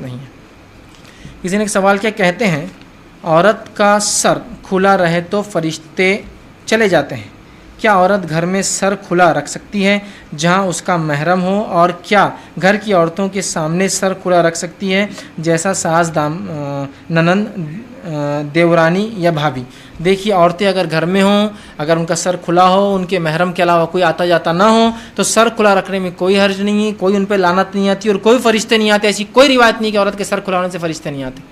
نہیں ہے۔ کسی نے ایک سوال کیا، کہتے ہیں عورت کا سر کھلا رہے تو فرشتے چلے جاتے ہیں، کیا عورت گھر میں سر کھلا رکھ سکتی ہے جہاں اس کا محرم ہو، اور کیا گھر کی عورتوں کے سامنے سر کھلا رکھ سکتی ہے جیسا ساس، ننند، دیورانی یا بھابھی؟ دیکھیے، عورتیں اگر گھر میں ہوں، اگر ان کا سر کھلا ہو، ان کے محرم کے علاوہ کوئی آتا جاتا نہ ہو، تو سر کھلا رکھنے میں کوئی حرج نہیں ہے، کوئی ان پہ لعنت نہیں آتی اور کوئی فرشتے نہیں آتے۔ ایسی کوئی روایت نہیں کہ عورت کے سر کھلا ہونے سے فرشتے نہیں آتے،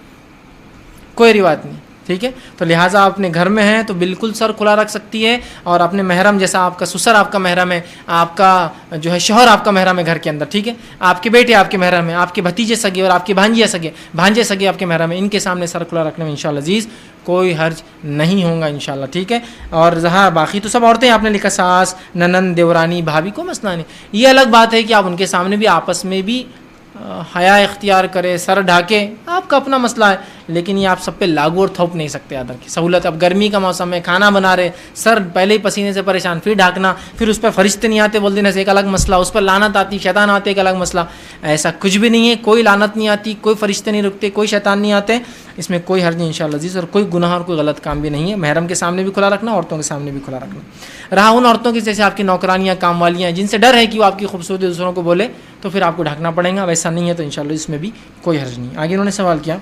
کوئی روایت نہیں، ٹھیک ہے؟ تو لہٰذا آپ اپنے گھر میں ہیں تو بالکل سر کھلا رکھ سکتی ہے، اور اپنے محرم جیسا آپ کا سسر آپ کا محرم ہے، آپ کا جو ہے شوہر آپ کا محرم ہے گھر کے اندر، ٹھیک ہے؟ آپ کے بیٹے آپ کے محرم ہیں، آپ کے بھتیجے سگے اور آپ کے بھانجے سگے آپ کے محرم ہیں، ان کے سامنے سر کھلا رکھنے میں انشاءاللہ عزیز کوئی حرج نہیں ہوگا انشاءاللہ، ٹھیک ہے؟ اور ہاں، باقی تو سب عورتیں آپ نے لکھا، ساس، ننند، دیورانی، بھابھی، کوئی مسئلہ نہیں۔ یہ الگ بات ہے کہ آپ ان کے سامنے بھی آپس میں بھی حیا اختیار کرے، سر ڈھاکے، آپ کا اپنا مسئلہ ہے، لیکن یہ آپ سب پہ لاگو اور تھوپ نہیں سکتے ادھر کی سہولت۔ اب گرمی کا موسم ہے، کھانا بنا رہے، سر پہلے ہی پسینے سے پریشان، پھر ڈھاکنا، پھر اس پہ فرشتے نہیں آتے بول دینے سے ایک الگ مسئلہ، اس پر لعنت آتی، شیطان آتے، ایک الگ مسئلہ۔ ایسا کچھ بھی نہیں ہے، کوئی لعنت نہیں آتی، کوئی فرشتے نہیں رکتے، کوئی شیطان نہیں آتے، اس میں کوئی حرج نہیں انشاءاللہ عزیز، اور کوئی گناہ اور کوئی غلط کام بھی نہیں ہے۔ محرم کے سامنے بھی کھلا رکھنا، عورتوں کے سامنے بھی کھلا رکھنا۔ رہا ان عورتوں کی جیسے آپ کی نوکرانیاں، کام والیاں ہیں، جن سے ڈر ہے کہ وہ آپ کی خوبصورتی دوسروں کو بولے، تو پھر آپ کو ڈھکنا پڑے گا، ویسا نہیں ہے تو انشاءاللہ اس میں بھی کوئی حرج نہیں۔ آگے انہوں نے سوال کیا